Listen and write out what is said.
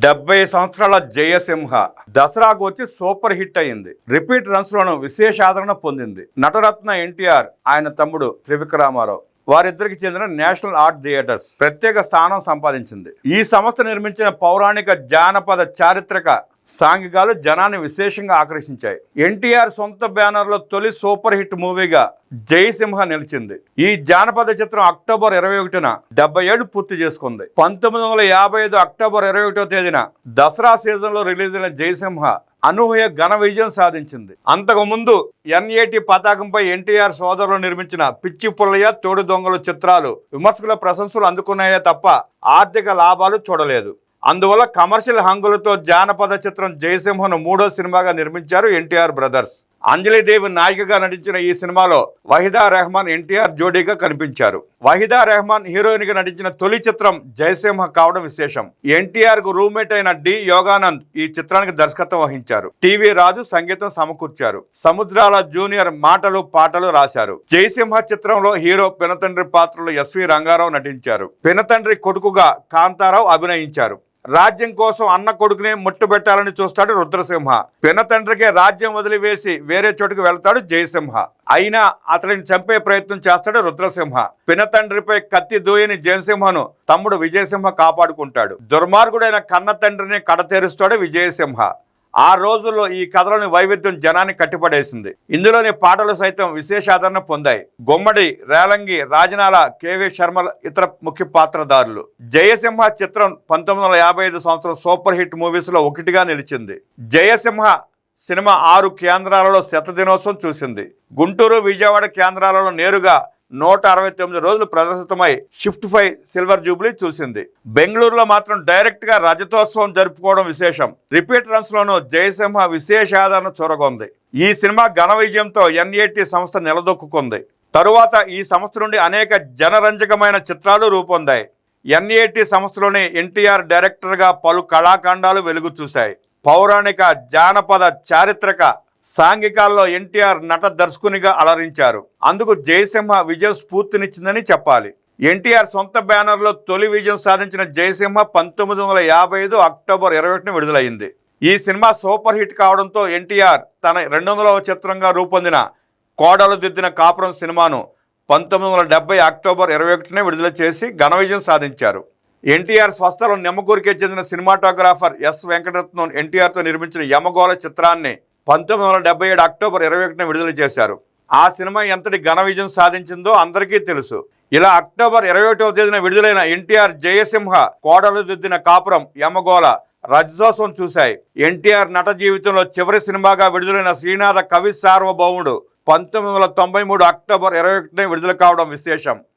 70 సంవత్సరాల జయసింహ దసరాకు వచ్చి సూపర్ హిట్ అయింది. రిపీట్ రన్స్ లోను విశేష ఆదరణ పొందింది. నటరత్న ఎన్టీఆర్, ఆయన తమ్ముడు త్రివిక్రమారావు వారిద్దరికి చెందిన నేషనల్ ఆర్ట్ థియేటర్స్ ప్రత్యేక స్థానం సంపాదించింది. ఈ సంస్థ నిర్మించిన పౌరాణిక జానపద చారిత్రక సాంఘికాలు జనాన్ని విశేషంగా ఆకర్షించాయి. ఎన్టీఆర్ సొంత బ్యానర్లో తొలి సూపర్ హిట్ మూవీగా జయసింహ నిలిచింది. ఈ జానపద చిత్రం అక్టోబర్ 21న 70 ఏళ్లు పూర్తి చేసుకుంది. 1955 అక్టోబర్ 21వ తేదీన దసరా సీజన్ లో రిలీజ్ అయిన జయసింహ అనూహ్య ఘన విజయం సాధించింది. అంతకు ముందు NAT పతాకంపై ఎన్టీఆర్ సోదరులు నిర్మించిన పిచ్చి పుల్లయ్య, తోడు దొంగలు చిత్రాలు విమర్శకుల ప్రశంసలు అందుకున్నాయే తప్ప ఆర్థిక లాభాలు చూడలేదు. అందువల్ల కమర్షియల్ హంగులతో జానపద చిత్రం జయసింహను 3వ సినిమాగా నిర్మించారు ఎన్టీఆర్ బ్రదర్స్. అంజలిదేవి నాయికగా నటించిన ఈ సినిమాలో వహీదా రెహమాన్ ఎన్టీఆర్ జోడీగా కనిపించారు. వహీదా రెహమాన్ హీరోయిన్ గా నటించిన తొలి చిత్రం జయసింహ కావడం విశేషం. ఎన్టీఆర్ కు రూమ్మేట్ అయిన డి యోగానంద్ ఈ చిత్రానికి దర్శకత్వం వహించారు. టీవీ రాజు సంగీతం సమకూర్చారు. సముద్రాల జూనియర్ మాటలు పాటలు రాశారు. జయసింహ చిత్రంలో హీరో పినతండ్రి పాత్రలో SV రంగారావు నటించారు. పినతండ్రి కొడుకుగా కాంతారావు అభినయించారు. రాజ్యం కోసం అన్న కొడుకునే ముట్టుబెట్టాలని చూస్తాడు రుద్రసింహ. పినతండ్రికే రాజ్యం వదిలివేసి వేరే చోటుకు వెళ్తాడు జయసింహ. అయినా అతడిని చంపే ప్రయత్నం చేస్తాడు రుద్రసింహ. పినతండ్రిపై కత్తి దూయని జయసింహను తమ్ముడు విజయసింహ కాపాడుకుంటాడు. దుర్మార్గుడైన కన్న తండ్రిని కడతేరుస్తాడు విజయసింహ. ఆ రోజుల్లో ఈ కథలోని వైవిధ్యం జనాన్ని కట్టిపడేసింది. ఇందులోని పాటలు సైతం విశేష ఆదరణ పొందాయి. గుమ్మడి, రేలంగి, రాజనాల, KV శర్మ ఇతర ముఖ్య పాత్రధారులు. జయసింహ చిత్రం 1955 సంవత్సరం సూపర్ హిట్ మూవీస్ లో ఒకటిగా నిలిచింది. జయసింహ సినిమా 6 కేంద్రాలలో శతదినోత్సవం చూసింది. గుంటూరు, విజయవాడ కేంద్రాలలో నేరుగా 169 రోజులు ప్రదర్శితమై షిఫ్ట్ 5 సిల్వర్ జూబ్లీ చూసింది. బెంగళూరులో మాత్రం డైరెక్ట్ గా రజతోత్సవం జరుపుకోవడం విశేషం. రిపీట్ రన్స్ లోనూ జయసింహ విశేష ఆదరణ చూరగొంది. ఈ సినిమా ఘన విజయంతో NAT సంస్థ నిలదొక్కుంది. తరువాత ఈ సంస్థ నుండి అనేక జనరంజకమైన చిత్రాలు రూపొందాయి. NAT సంస్థలోని ఎన్టీఆర్ డైరెక్టర్ గా పలు కళాఖండాలు వెలుగు చూశాయి. పౌరాణిక, జానపద, చారిత్రక సాంఘికాల్లో ఎన్టీఆర్ నట దర్శకునిగా అలరించారు. అందుకు జయసింహ విజయం స్ఫూర్తినిచ్చిందని చెప్పాలి. ఎన్టీఆర్ సొంత బ్యానర్లో తొలి విజయం సాధించిన జయసింహ 1955 అక్టోబర్ 21న విడుదలైంది. ఈ సినిమా సూపర్ హిట్ కావడంతో ఎన్టీఆర్ తన 200వ చిత్రంగా రూపొందిన కోడలు దిద్దిన కాపురం సినిమాను 1970 అక్టోబర్ 21నే విడుదల చేసి ఘన విజయం సాధించారు. ఎన్టీఆర్ స్వస్థలం నిమ్మకూరుకే చెందిన సినిమాటోగ్రాఫర్ S వెంకటరత్నం ఎన్టీఆర్తో నిర్మించిన యమగోళ చిత్రాన్ని 1977 అక్టోబర్ 21న విడుదల చేశారు. ఆ సినిమా ఎంతటి ఘన విజయం సాధించిందో అందరికీ తెలుసు. ఇలా అక్టోబర్ 21వ తేదీన విడుదలైన ఎన్టీఆర్ జయసింహ, కోడలు దిద్దిన కాపురం, యమగోళ రజతోత్సవం చూశాయి. ఎన్టీఆర్ నట జీవితంలో చివరి సినిమాగా విడుదలైన శ్రీనాథ కవి సార్వభౌముడు 1993 అక్టోబర్ 21నే విడుదల కావడం విశేషం.